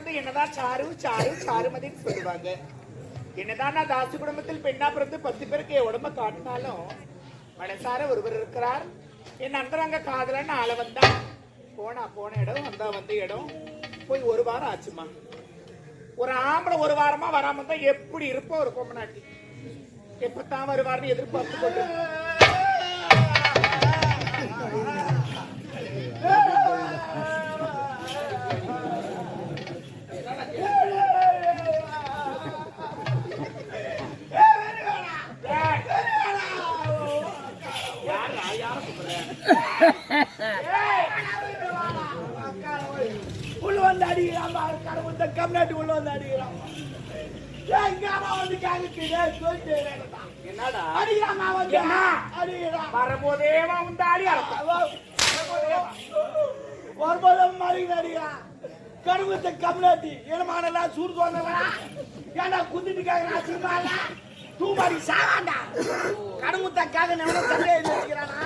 வந்து என்னதான் sir sir சாருமதின்னு சொல்லுவாங்க. என்னதான் நான் தாசி குடும்பத்தில் பெண்ணா பிறந்து 10 பேருக்கு என் உடம்ப காட்டினாலும் மனசார ஒருவர் இருக்கிறார். என் அந்தரங்க காதலன்னு ஆள வந்தா போன இடம் வந்தா வந்த இடம் போய் 1 வாரம் ஆச்சுமா. ஒரு ஆம்பளை 1 வாரமா வராம இருந்தா எப்படி இருப்போம் ஒரு பொம்மநாட்டி? எப்பத்தான் வருவார்னு எதிர்பார்த்து கொண்டு உள்ள வந்து அடிக்கிறான். கடவுள் கம்நாட்டு உள்ள வந்து அடிக்கிறான். என்னடா அடிக்கிறான் வரும்போதே உண்டாடி வரும்போதும் மறுபடியும் அடிக்கிறான். கடவுளத்தை கம்நாட்டி ஏனமானலாம் சூடு தோணலா ஏன்டா குந்திட்டு கேட்கறான். தூமாடி சாவாண்டா கடமுத்தாக்காக எவனோ சண்டையை வச்சுக்கிறானா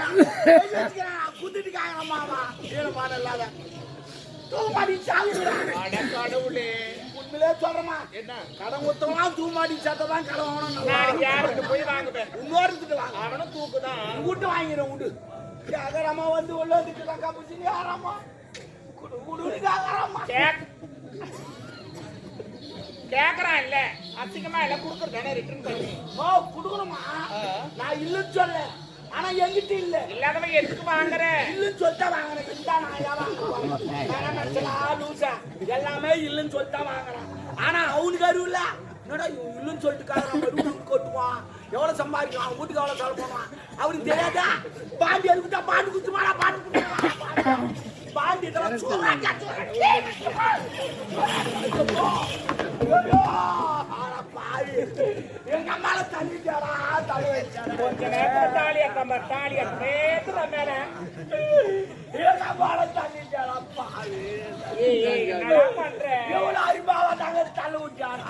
குந்திட்டு கேட்கறாமாவா ஏனமான இல்லாத தூமாடி சாவுறான். கடவுளே உண்மையிலே சொல்றமா என்ன கடன் ஒத்தவனா தூமாடி சத்ததான் கடன் வாங்கணும். யாருக்கு போய் வாங்குவேன்? இன்னொருத்துட்டு வாங்க. அவனும் தூக்குதான் விட்டு வாங்கிடும் விடு. அகரமா வந்து உள்ள வந்துட்டு காப்பிச்சு யாராமா கேக்குறான் இல்ல அசிங்கமா எல்லாம் குடுக்கறதானே ரிட்டர்ன் பண்ணி. ஓ குடுக்கணுமா? நான் இல்லன்னு சொல்ல. ஆனா எங்கிட்ட இல்ல. இல்லாதவன் எதுக்கு வாங்குற? இல்லன்னு சொல்லிட்டா வாங்குறேன். இருந்தா நான் லூசா எல்லாமே இல்லன்னு சொல்லிட்டா வாங்குறேன். ஆனா அவனுக்கு அறிவு இல்ல. என்னடா இல்லன்னு சொல்லிட்டு கொட்டுவான். எவ்வளவு சம்பாதிக்கலாம் அவன் வீட்டுக்கு எவ்வளவு செலவு பண்ணுவான் அவனுக்கு தெரியாதா? பாண்டி அதுக்குதான் பாண்டு குத்துமாடா பாண்டு பாண்டி எங்க அம்மால தண்ணிச்சாரா தலை வச்சாரா கொஞ்ச நேரத்துல தாலியா நேத்துல மேல எங்க அம்மால தண்ணிச்சாரா பாரு என்னடா பண்ற? எவ்வளவு அறிவாவா தாங்க தலை விட்டாரா?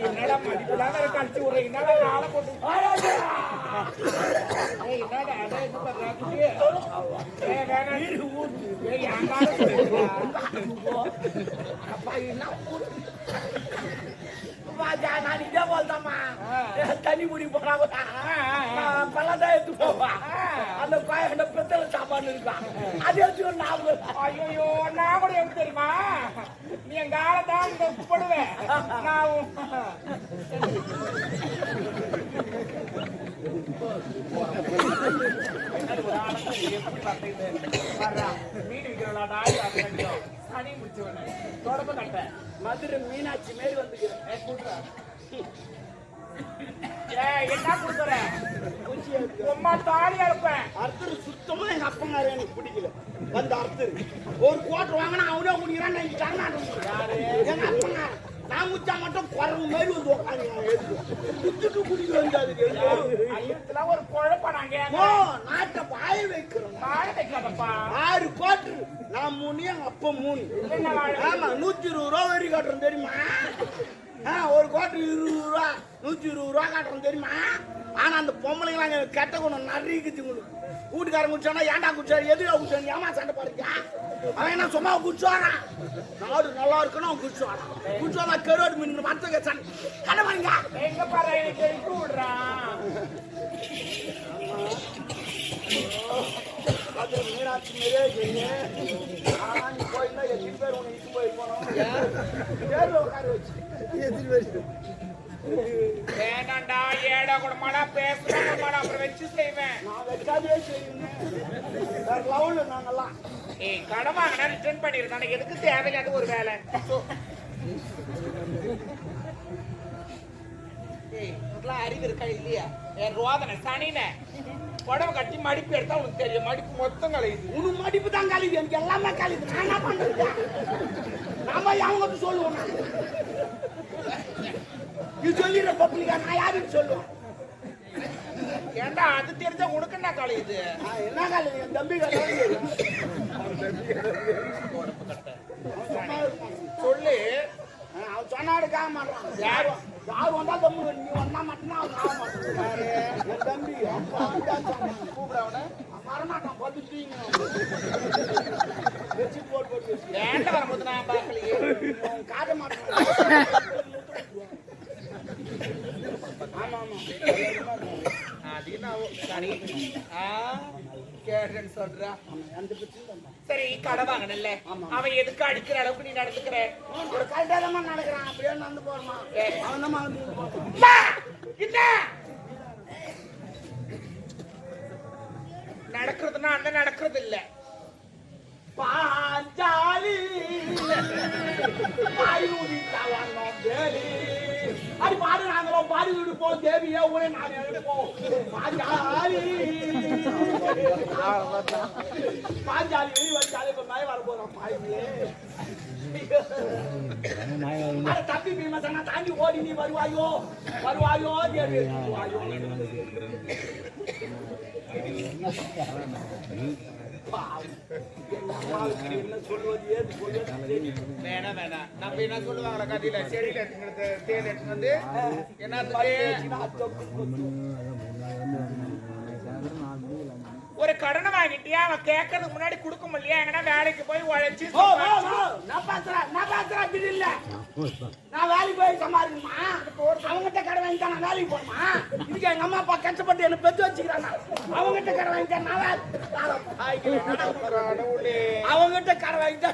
என்னடா மடிப்புலாம் வேற கழிச்சு விடுற? என்னடா காலை போட்டு என்னடா அதை இது பண்றாங்க? நான் இதே போல்தாமா தண்ணி முடி போனா பல்லதான் எடுத்து போவா. அந்த கோயண்ட பெத்தல சாப்பாடு இருக்கான் அது எடுத்து நான் ஐயோ நான் கூட எப்படி தெரியுமா? நீ என் காலத்தான் போடுவேன் நான் மீன் விற்கிறா சனி முடிச்சவன தொடப்ப கட்ட மதுரை மீனாட்சி மாரி வந்துக்கிறேன். என்ன கொடுக்குற? உம்மா தாலி அறுப்பேன். அர்த்தர் சுத்தமா எங்க அப்பங்கார எனக்கு பிடிக்கல. வந்து அர்த்தர் ஒரு கோட்டர் வாங்கினா அவனே குடிக்கிறான். எங்க அப்பங்கார நான் முச்சா மட்டும் குறவு மாதிரி வந்து உட்காந்து குத்துட்டு குடிக்க வந்தாது. ஒரு குழப்பம் நாங்க நாட்டை பாய வைக்கிறோம். வாழ வைக்காதப்பா. 6 கோட்டரு நான் 3 எங்க அப்பா 3. ஆமா 120 ரூபா வரி கட்டுறோம் தெரியுமா? ஒரு கோட்டர் 20 ரூபா 120 ரூபா காட்டுறோம் தெரியுமா? ஆனா அந்த பொம்பளைங்களாம் கெட்ட குணம் நிறைய உங்களுக்கு. வீட்டுக்காரன் குடிச்சானா ஏன்டா குடிச்சாரு எதுக்கா குடிச்சாரு ஏமா சண்டை பாருங்க. அவன் என்ன சும்மா குடிச்சுவானா? நாடு நல்லா இருக்குன்னு அவன் குடிச்சுவானா? குடிச்சுவானா கருவாடு மீன் மரத்துக்கு சண்டை பாருங்க. எங்க பாரு எனக்கு எடுத்து விடுறான். அது மீனாட்சி மாரியே நீ போயிருந்தா எத்தனை பேர் உன்னை இட்டு போய் போனோம் பேர்ல உட்கார வச்சு வேண்டாண்டா ஏடா கூடமாடா பேசுறமாடா அப்புறம் வச்சு செய்வேன். நான் வச்சாதே செய்வேன். வேற லெவல்ல நாங்கெல்லாம் கடன் வாங்கினா ரிட்டர்ன் பண்ணிருக்காங்க. எதுக்கு தேவையில்லாத ஒரு வேலை? அறிவு இருக்கா இல்லையா? என் ரோதனை சனின உடம்பு கட்டி மடிப்பு எடுத்தா உனக்கு தெரியும். மடிப்பு மொத்தம் கலையுது. உனக்கு மடிப்பு தான் கலையுது. எனக்கு எல்லாமே கலையுது. நான் என்ன பண்றது? நாம அவங்க சொல்லுவோம். நீ சொல்லிடுற பப்ளிக்கா நான் யாருன்னு சொல்லுவேன். ஏண்டா அது தெரிஞ்சா உனக்கு என்ன கலையுது? என்ன கலையுது? என் தம்பி கலையுது. சொல்லு. அவன் சொன்னாடுக்காக மாட்டான். யார் வந்தா தம்பி நீ வந்தா மட்டும்தான் அவன் ஆக மாட்டான். என் தம்பி கூப்பிட அவனை வரமாட்டான். பார்த்துட்டீங்க வச்சு போட்டு ஏண்ட வரும்போது நான் பார்க்கலையே. காட்ட மாட்டேன். ஆமா ஆமா அது நான் சரி கேட்டேன்னு சொல்றா. அந்த பிரச்சனை சரி கடை வாங்கினல்ல, அவன் எதுக்கு அடிக்கிற அளவுக்கு நீ நடந்துக்கிற? ஒரு கரெக்டாக தான் நடக்கிறான். அப்படியே நடந்து போறமா அவன் தான் வந்து நடக்கிறதுனா அந்த நடக்கிறது இல்ல. பாஞ்சாலி அது பாடு நாங்களும் பாடி விடுப்போம் தேவியே ஊரே நாங்க எடுப்போம். பாஞ்சாலி பாஞ்சாலி வெளி வச்சாலே இப்ப மழை வர போறோம். பாயிலே தம்பி பீமசனா தாண்டி ஓடி நீ வருவாயோ வருவாயோ தேவி வருவாயோ. வேணாம் வேணாம், நம்ம என்ன சொல்லுவாங்களா கதையில, செடியில எடுத்துக்கிறது தேல் எடுத்து வந்து என்ன ஒரு கடனை வாங்கிட்டியா, அவன் கேட்கறதுக்கு முன்னாடி கொடுக்க முடியலையா? எங்கன்னா வேலைக்கு போய் உழைச்சு நான் வேலைக்கு போய் சம்பாதிக்கணுமா? அவங்ககிட்ட கடை வாங்கிட்டா நான் வேலைக்கு போகணுமா? இதுக்கு எங்க அம்மா அப்பா கஷ்டப்பட்டு என்ன பெற்று வச்சுக்கிறாங்க. அவங்ககிட்ட கடை வாங்கிட்டா நான் அவங்ககிட்ட கடை வாங்கிட்டா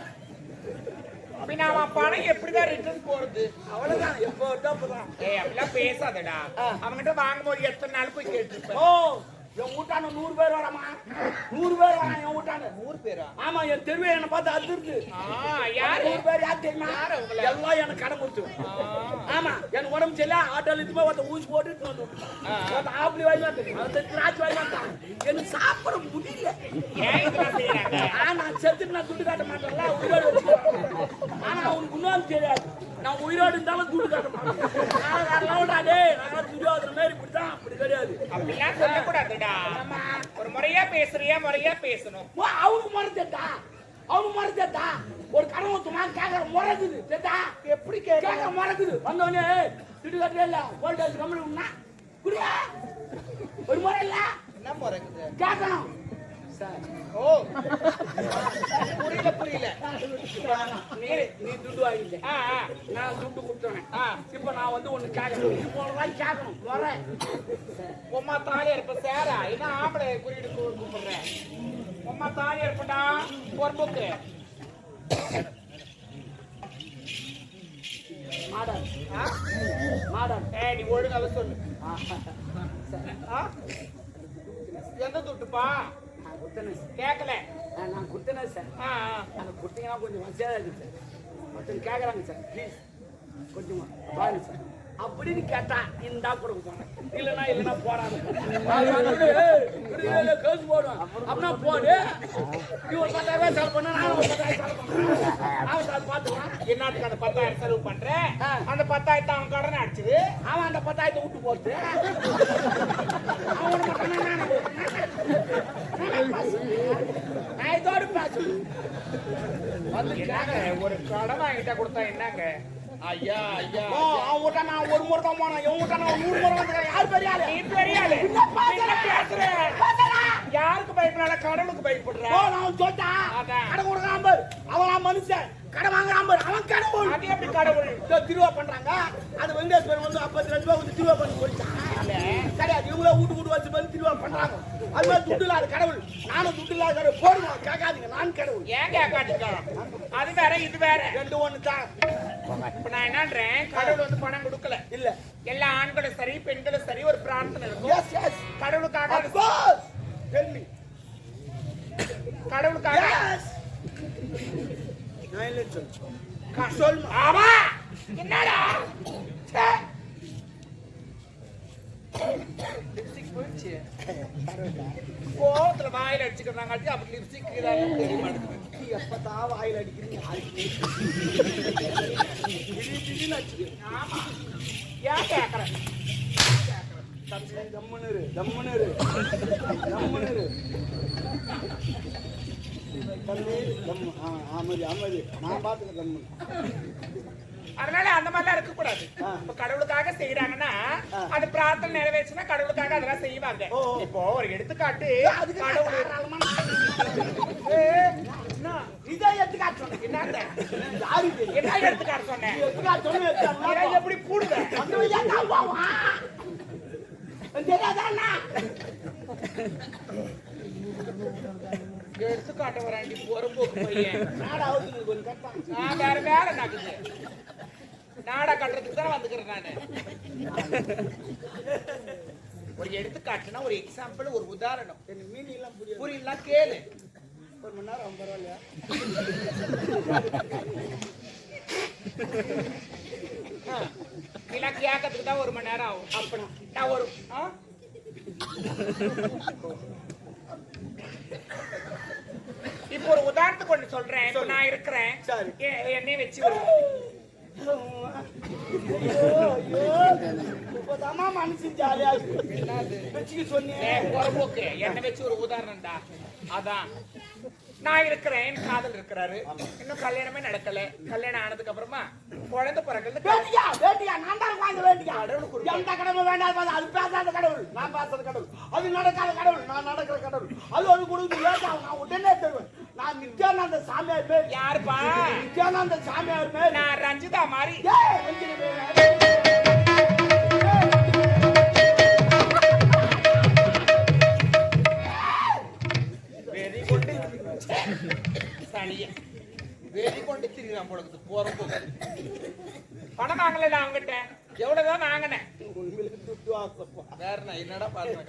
அப்படின்னா அவன் பணம் எப்படிதான் ரிட்டர்ன் போறது? அவ்வளவுதான். எப்போ தான் அப்படிலாம் பேசாதடா. அவங்ககிட்ட வாங்கும்போது எத்தனை நாள் போய் கேட்டுருப்பேன். ஓ என் வீட்டான 100 பேர் வராமா? 100 பேர் வரான் என் வீட்டான. 100 பேரா? ஆமா, என் தெருவே என்ன பார்த்து அதிர்ந்து. யாரு 100 பேர் யார் தெரியுமா? எல்லாம் எனக்கு கடை கொடுத்து. ஆமா, எனக்கு உடம்பு சரியில்லை. ஆட்டோல இதுமே ஒருத்த ஊசி போட்டு வந்து ஆப்பிளி வாங்கி வந்து திராட்சை வாங்கி வந்தான். எனக்கு சாப்பிட முடியல. நான் செத்துட்டு நான் துட்டு காட்ட மாட்டேன்ல, உயிரோடு வச்சுக்கிறேன். ஆனா அவனுக்கு இன்னும் தெரியாது, நான் உயிரோடு இருந்தாலும் துட்டு காட்ட மாட்டேன். நான் துரியோதன மாதிரி இப்படிதான், அப்படி கிடையாது. அப்படிலாம் சொல்லக்கூடாதுடா. ஒரு முறையா பேசுறியா? முறையா பேசணும். அவனுக்கு மறந்துட்டா, அவனுக்கு மறந்துட்டா. ஒரு கடை ஊத்துமா கேட்கற முறைக்குது. சேட்டா எப்படி கேட்கற முறைக்குது. வந்தோடனே துட்டு கட்டவே இல்ல, வோல்டேஜ் கம்மி உண்ணா குடியா ஒரு முறை இல்ல. என்ன முறைக்குது? கேட்கணும். ஓ புரியல புரியல. நீ துட்டு வாங்கிட்ட, நான் துட்டு கொடுத்தேன். இப்ப நான் வந்து ஒண்ணு கேட்கணும். இப்போ கேட்கணும் முறை. உம்மா தாலியா இருப்ப சேரா என்ன ஆம்பளை குறியீடு கூப்பிடுறேன். உம்மா தாலியா இருப்படா ஒரு புக்கு மாடல் மாடல். நீ ஒழுங்காக சொல்லு. எந்த துட்டுப்பா? கேட்கல. நான் கொடுத்தேன் சார். அந்த கொடுத்தீங்கன்னா கொஞ்சம் வசதியாக இருக்கு சார். மற்றவங்க கேட்குறாங்க சார், ப்ளீஸ் கொஞ்சமா பாருங்க சார் அப்படின்னு கேட்டா இந்தா கொடுக்க போனேன். இல்லைன்னா போறாங்க கேஸ் போடுவேன். அப்படின்னா போடு, நீ ஒரு 10,000 செலவு பண்ண, நானும் ஒரு 10,000 செலவு பண்ணுறேன். அவன் பார்த்துக்கலாம். என்னத்துக்கு அந்த 10,000 செலவு பண்றேன்? அந்த 10,000 அவன் கடனை அடிச்சுது. அவன் அந்த 10,000 விட்டு போட்டு நான் இதோடு பேசு வந்து ஒரு கடன் வாங்கிட்டா கொடுத்தா என்னங்க? ஐயா ஐயா அவன் விட்டா நான் ஒரு முறை தான் போனேன். இவன் விட்டா நான் 100 முறை வந்துக்கிறேன். யார் பெரிய ஆளு? நீ பெரிய ஆளு. யாருக்கு பயப்படாத? கடவுளுக்கு பயப்படுற. நான் சொல்லிட்டா கடை கொடுக்குறான் பாரு, அவன் மனுஷன். கடை வாங்குறான் பாரு, அவன் கடவுள். அது எப்படி கடவுள்? திருவா பண்றாங்க. அது வெங்கடேஸ்வரன் வந்து 50 லட்சம் ரூபாய் வந்து திருவா பண்ணி போயிட்டான். கிடையாது, இவங்கள வீட்டு வச்சு பண்ணி திருவா பண்றாங்க. அது மாதிரி துட்டு இல்லாத கடவுள். நானும் துட்டு இல்லாத கடவுள். போடுவோம், கேட்காதீங்க, நான் கடவுள். ஏன் கேட்காதீங்க? அது வேற இது வேற, ரெண்டு ஒண்ணு தான். இப்ப நான் என்னன்றேன், கடவுள் வந்து பணம் கொடுக்கல இல்ல. எல்லா ஆண்களும் சரி பெண்களும் சரி ஒரு பிரார்த்தனை இருக்கும். கடவுளுக்காக கடவுளுக்காக என்னடா கோவத்துல வாயில அடிச்சுக்கிறாங்க. அப்படி லிப்ஸ்டிக் தெரிய மாட்டேங்குது. எப்பதான் வாயில அடிக்கிறீங்க? ஏன் கேக்குறேன்? தம்முனரு தம்முனரு தம்முனரு நான் பாத்துக்க. அதனால அந்த மாதிரிலாம் இருக்க கூடாது. இப்ப கடவுளுக்காக செய்யறாங்கன்னா அது பிரார்த்தனை நிறைவேச்சுன்னா கடவுளுக்காக அதெல்லாம் செய்வாங்க. இப்போ ஒரு எடுத்துக்காட்டு, கடவுள் இதை எடுத்துக்காட்டு சொன்னேன். என்னங்க யாரு இது? என்ன எடுத்துக்கார சொன்னேன் எடுத்துக்காட்டு சொன்னேன், எடுத்துக்காட்டு. இதை எப்படி கூடுத அந்த வழியா தான் போவான். தெரியாதா அண்ணா? எடுத்துக்காட்ட வராண்டி பொறுப்போக்கு பையன் நாடா அவுத்துக்கு கொஞ்சம் கட்டான். நான் வேற வேலை நடக்குது நாடா கட்டுறதுக்கு தான் வந்துக்கிறேன் நானு ஒரு எடுத்துக்காட்டுனா ஒரு எக்ஸாம்பிள் ஒரு உதாரணம் எனக்கு மீன் எல்லாம் புரியும். புரியலாம் கேளு ஒரு மணி நேரம் பரவாயில்லையா? இதெல்லாம் கேட்கறதுக்கு தான் 1 மணி நேரம் ஆகும் அப்பனா நான் ஒரு இப்போ ஒரு உதாரணத்துக்கு ஒண்ணு சொல்றேன். இப்ப நான் இருக்கிறேன் சரி. என்னைய வச்சு இப்பதாம்மா மனசு ஜாலியா இருக்கு. வச்சுக்க சொன்னேன். பொறுப்போக்கு என்ன வச்சு ஒரு உதாரணம்டா அதான் நான் இருக்கிறேன் என் காதல் இருக்கிறாரு இன்னும் கல்யாணமே நடக்கல கல்யாணம் ஆனதுக்கு அப்புறமா குழந்தை பிறகு வேட்டியா வேட்டியா நான் தான் வாங்க வேட்டியா. எந்த கடவுள் வேண்டாம், அது பேசாத கடவுள், நான் பேசாத கடவுள், அது நடக்காத கடவுள், நான் நடக்கிற கடவுள், அது ஒரு கொடுத்து வேண்டாம், நான் உடனே தருவேன். நான் நித்யானந்த சாமியார் பேர். யாருப்பா? நித்யானந்த சாமியார் பேர். நான் ரஞ்சிதா மாதிரி வெறி கொண்டு சனிய வெறி கொண்டு திரிகிறான் பொழுது போறப்போ பணம் வாங்கல நான் அவங்ககிட்ட எவ்வளவுதான் வாங்கினேன் வேற நான் என்னடா பாருங்க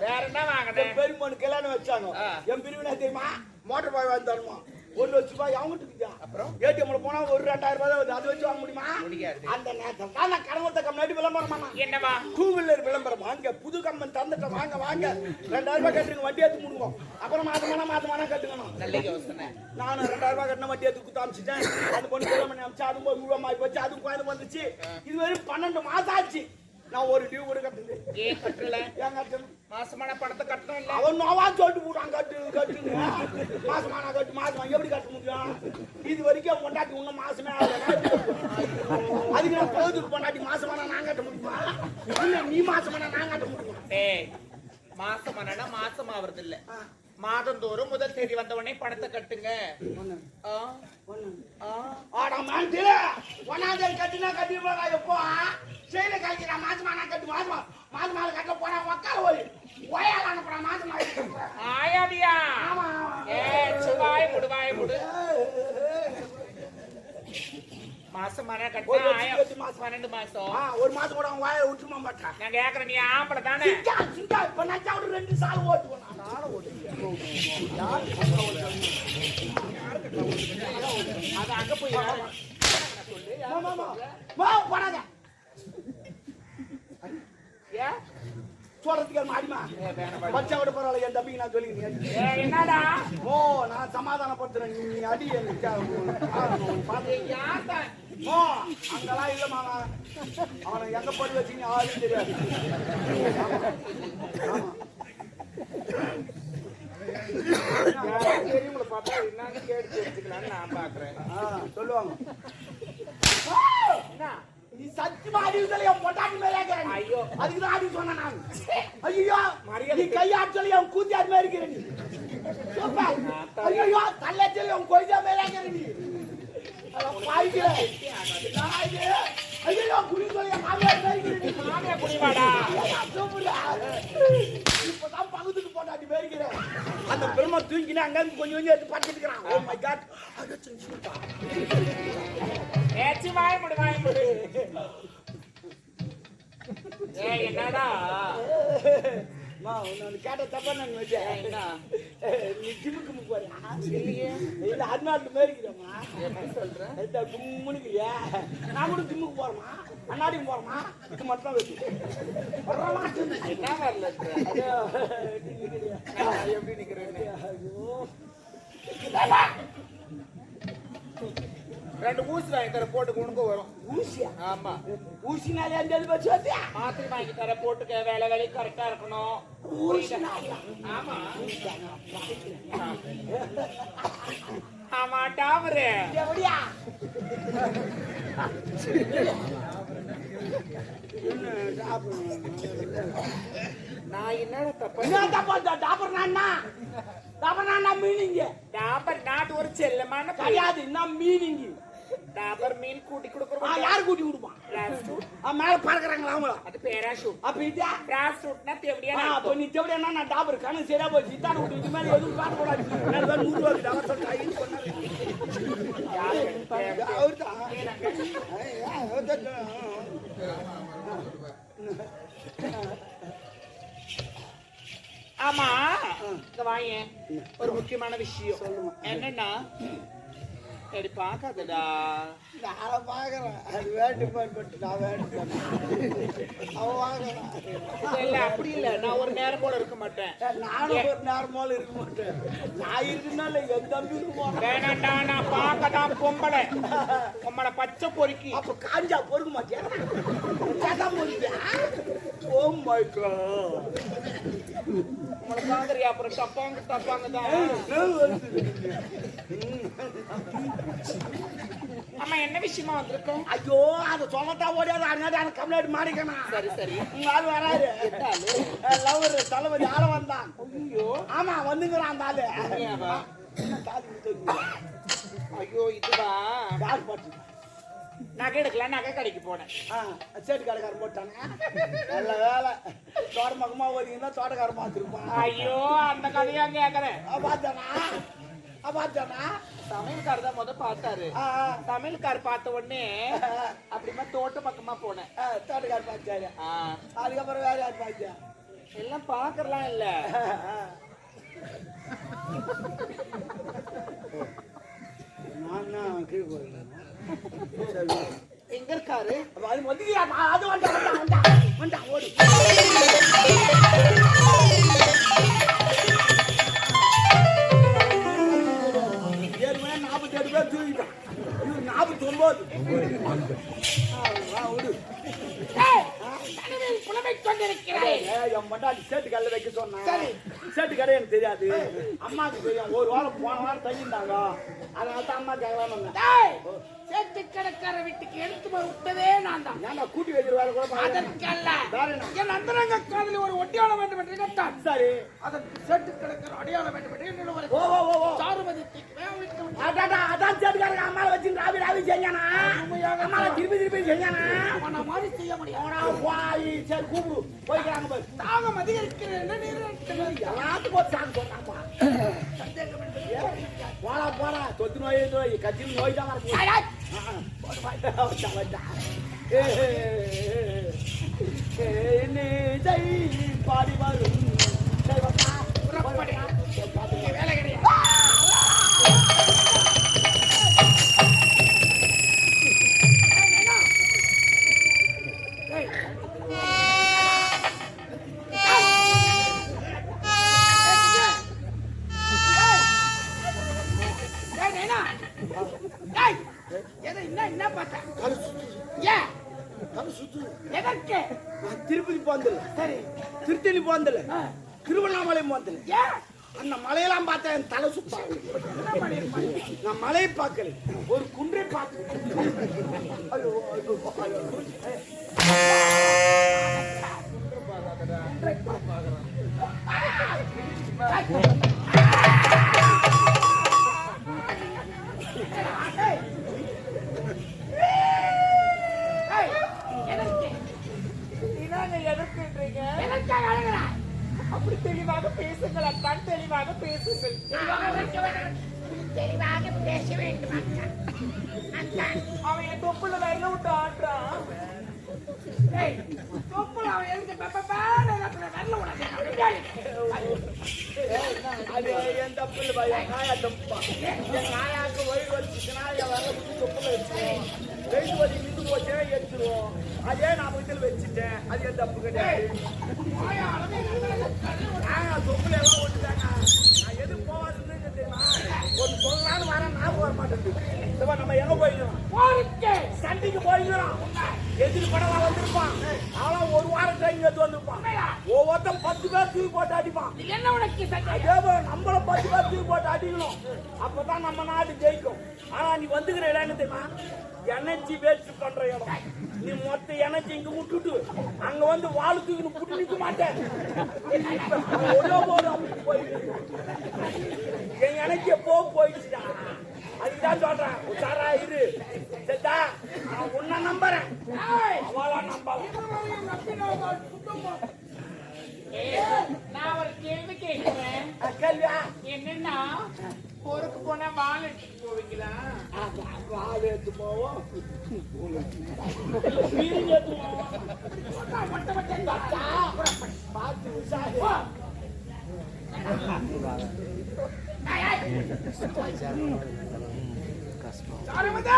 வேற என்ன வாங்கினேன் பெருமனு கல்யாணம் வச்சாங்க. என் பிரிவினா தெரியுமா? மோட்டர் பாய் வாங்கி தருமா? 1 லட்ச ரூபாய் அவங்ககிட்ட இருக்குதா? அப்புறம் ஏடிஎம்ல போனா ஒரு 2000 ரூபாய் தான் வருது. அது வச்சு வாங்க முடியுமா? முடியாது. அந்த நேரத்துல தான் நான் கடவுத்த கம்பெனி விளம்பரமா என்னவா 2 வீலர் விளம்பரம் வாங்க புது கம்பெனி தந்துட்ட வாங்க வாங்க 2000 ரூபாய் கட்டுங்க வட்டி ஏத்து முடுவோம். அப்புறம் மாதமான கட்டுக்கணும். நல்ல யோசனை. நானும் 2000 ரூபாய் கட்டின வட்டி ஏத்து குத்து அமிச்சிட்டேன். அது பொண்ணு கிளம்பி அமிச்சு அது போய் ரூபா மாறி போச்சு. அது கோயில் வந்துச்சு. இது வரைக்கும் 12 மாசம் ஆச்சு. நான் ஒரு டியூ கூட கட்டல. ஏன் கட்டல? ஏன் கட்டணும்? மாசமான பணத்தை கட்டணும் இல்ல அவன் நோவா சொல்லிட்டு போட்டான் கட்டுங்க மாசமான மாசமா எப்படி கட்ட முடியும்? இது வரைக்கும் பொண்டாட்டி இன்னும் மாசமே அதுக்கு நான் பொழுதுக்கு பொண்டாட்டி மாசமான நான் கட்ட முடியுமா? இல்ல நீ மாசமான நான் கட்ட முடியுமா? ஏய் மாசமானா மாசம் ஆவறது இல்ல மாதந்தோறும் முதல் தேதி வந்த உடனே பணத்தை கட்டுங்க. கட்டினா கட்டி எப்போ செயல கழிக்கிறா மாசமான கட்டு மாசமான கட்ட போனா உக்கார போய் ஒயால அனுப்புறா மாசமா ஆயாடியா சுவாய் முடுவாய் முடு மாசமான கட்டினா 12 மாசம். ஒரு மாசம் கூட அவன் வாயை விட்டுமா மாட்டான். நான் கேக்குறேன் நீ ஆம்பளை தானே? இப்ப நான் 2 சால் ஓட்டுவேன். அது அங்க போய் போடாத ஏன் சொல்றதுக்கு மாடிமா பச்சை விட பரவாயில்ல. என் தம்பிக்கு நான் சொல்லிக்கிறேன். என்னடா ஓ நான் சமாதானப்படுத்துறேன். நீ அடி ஓ அங்கெல்லாம் இல்ல மாமா. அவனை எங்க போய் வச்சுங்க யாரும் தெரியாது. பெரியவங்களை பார்த்தா என்னன்னு கேட்டு தெரிஞ்சுக்கலான்னு நான் பாக்குறேன். சொல்லுவாங்க நீ சத்தியமா அடிவுதல என் பொட்டாட்டி மேலே ஐயோ அதுக்கு தான் அடி சொன்ன நான். ஐயோ நீ கையாட்சல என் கூத்தியார் மேலே இருக்கிற நீ. ஐயோ தள்ளச்சல என் கொய்தா மேலே இருக்கிற நீ. பாய்க்கிற ஐயோ குடி சொல்ல என் மாமியார் மேலே இருக்கிற நீ. மாமியார் குடிவாடா இப்பதான் பகுதிக்கு பொட்டாட்டி மேலே இருக்கிற அந்த பெருமை தூங்கினா அங்க கொஞ்சம் கொஞ்சம் எடுத்து படுத்துட்டு இருக்கிறான். ஓ மை காட் ஏச்சி வாய் முடு ஏய் என்னடா நான் கேட்ட தப்பா நான் வச்சேன். நீ ஜிம்முக்கு போறியா? இல்ல அண்ணாட்டு மேரிக்கிறமா எப்படி சொல்றேன்? கும்முனுக்கிறியா? நான் கூட ஜிம்முக்கு போறமா அண்ணாடிக்கு போறமா இது மட்டும் வச்சு என்ன வரல எப்படி நிக்கிறேன்னு 2 ஊசி வாங்கி தர போட்டு உனக்கு வரும். ஊசியா? ஆமா ஊசினாலே அந்த வச்சு வச்சியா? மாத்திரை வாங்கி தர போட்டுக்க வேலை கரெக்டா இருக்கணும். ஆமா ஆமா டாமரு எப்படியா நான் என்னடா தப்பா என்ன தப்பா டாபர் நான்னா மீனிங் டாபர் நாட் ஒரு செல்லமான கிடையாது என்ன மீனிங் டாபர் மீன் கூட்டி கொடுக்குறோம் யாரு கூட்டி கொடுப்பான் மேல பறக்குறாங்களா அவங்கள அது பேராஷூட் அப்ப இதா பேராஷூட்னா தேவடியா அப்ப நீ தேவடியா நான் டாபர் கணக்கு சரியா போச்சு இதான் விட்டு இது மேல எதுவும் பாட கூடாது நான் 100 ரூபாய்க்கு டாபர் சொல்லிட்டு சொன்னாரு அவர்தான் ஆமா இங்க வாங்க ஒரு முக்கியமான விஷயம் என்னன்னா சரி பாக்காதடா நான் பாக்குறேன் அது வேட்டு போட்டு நான் வேட்டு அவன் வாங்குறான் இல்ல அப்படி இல்ல நான் ஒரு நேரம் போல இருக்க மாட்டேன் நானும் ஒரு நேரம் போல இருக்க மாட்டேன் நான் இருக்குனால என் தம்பி இருக்குமா வேணாண்டா நான் பார்க்கதான் பொம்பளை பச்சை பொறுக்கி அப்ப காஞ்சா பொறுக்க மாட்டியா பொறுக்கியா ஓ மை காட் உங்களை பாக்குறியா அப்புறம் தப்பாங்க தான் ஆமா என்ன விஷயமா வந்திருக்கோம் ஐயோ அதை சொல்லத்தான் ஓடியாது அதனால கம்ப்ளைண்ட் மாறிக்கணும் சரி உங்க ஆள் வராது லவர் தலைவரி ஆள வந்தான் ஐயோ ஆமா வந்துங்கிறான் அந்த ஆளு ஐயோ இதுவா யார் பாட்டு நகை எடுக்கலாம் நகை கடைக்கு போனேன் சேட்டு கடைக்காரன் போட்டானே நல்ல வேலை தோட்டமக்கமா ஓடிங்கன்னா தோட்டக்காரன் பார்த்துருப்பான் ஐயோ அந்த கதையா கேக்குறேன் பார்த்தானா சமையல்கார் தான் பார்த்தாரு சமையல்கார் பார்த்த உடனே அப்படிமா தோட்ட பக்கமா போனேன் தோட்டக்காரர் பார்த்தாரு அதுக்கப்புறம் வேற யார் பார்த்தா எல்லாம் பாக்குறலாம் இல்ல நான் கீழே போயிடல எங்க இருக்காரு அது வந்து அது வந்தா ஓடு ஏற்கனவே 47 பேர் தூக்கிட்டான் இது 49 புலமை கொண்டிருக்கிறேன் என் மண்டாடி சேட்டு கல்ல வைக்க சொன்னேன் சேட்டு கடை எனக்கு தெரியாது அம்மாவுக்கு தெரியும் ஒரு வாரம் போன வாரம் தங்கியிருந்தாங்க அதனால தான் அம்மா கேட்கலான்னு சேட்டு கடைக்கார வீட்டுக்கு எடுத்து போய் விட்டதே நான் தான் ஏன்னா கூட்டி வைக்கிற வேலை கூட அதற்கல்ல என் அந்தரங்க காதலில் ஒரு ஒட்டியாளம் வேண்டும் என்று கேட்டான் சரி அதற்கு சேட்டு கடைக்கார அடையாளம் வேண்டும் என்று என்னோட ஓ சாருமதி அதான் சேட்டுக்காரங்க அம்மாவை வச்சு ராவி செஞ்சானா அம்மாவை திருப்பி செஞ்சானா அவனை மாதிரி செய்ய முடியும் சரி கூப்பிடு போய்க்கிறாங்க போய் தாகம் அதிகரிக்கிறேன் எல்லாத்துக்கும் ஒரு சாங் சொன்னாப்பா போடா தொத்து நோய் கட்சி நோய் தான் வரப்போ பாடி வரும் வேலை கிடையாது திருப்பதி போந்தல சரி திருத்தணி போந்தல திருவண்ணாமலை போந்தல அந்த மலையெல்லாம் பார்த்தா என் தலை சுத்தம் நான் மலையை பார்க்கல ஒரு குன்றை பார்க்க அப்படி தெளிவாக பேசுங்கள் அத்தான் தெளிவாக பேசுங்கள் தெளிவாக பேச வேண்டும் அவன் என் தொப்புல வரல விட்டு ஆடுறான் தொப்புல அவன் எதுக்கு வரல அது என் தப்பு இல்லை பையன் காயா தப்பா என் காயாக்கு வயிறு வச்சுச்சுன்னா என் வரல தொப்புல வச்சுருவோம் வெயிட் வலி நின்று போச்சே எடுத்துருவோம் அதே நான் வீட்டில் வச்சுட்டேன் அது என் தப்பு கிடையாது தொப்புல எல்லாம் ஓட்டுட்டாங்க நான் எது போவாதுன்னு தெரியுமா ஒரு சொல்லலான்னு வரேன் நான் போக மாட்டேன் நம்ம எங்க போயிடுறோம் சண்டைக்கு போயிடுறோம் எதிர்படவா வந்திருப்பான் அவன் ஒரு வாரம் டைம் எடுத்து வந்திருப்பான் ஒவ்வொருத்தன் 10 பேர் தூக்கி போட்டு அடிப்பான் என்ன உனக்கு நம்மளும் 10 பேர் தூக்கி போட்டு அடிக்கணும் அப்பதான் நம்ம நாடு ஜெயிக்கும் ஆனா நீ வந்துக்கிற இடம் என்ன தெரியுமா எனர்ஜி வேஸ்ட் பண்ற இடம் நீ மொத்த எனர்ஜி இங்க விட்டுட்டு அங்க வந்து வாழு தூக்கின்னு புட்டு நிக்க மாட்டேன். ஒரே போது போயிட்டு என் எனர்ஜிய போயிடுச்சுடா. அதுக்குதான் சொல்றேன் உஷாரா இரு. சரிதா? நான் உன்னை நம்புறேன், அவளா நம்பாத. நான் ஒரு கேள்வி கேட்கிறேன். கேள்வியா? என்னன்னா போருக்கு போனா வாழ எடுத்துட்டு போவீங்களா? வாழ எடுத்து போவோம், வீடு எடுத்து போவோம். பார்த்து உஷாரு. சாருமதி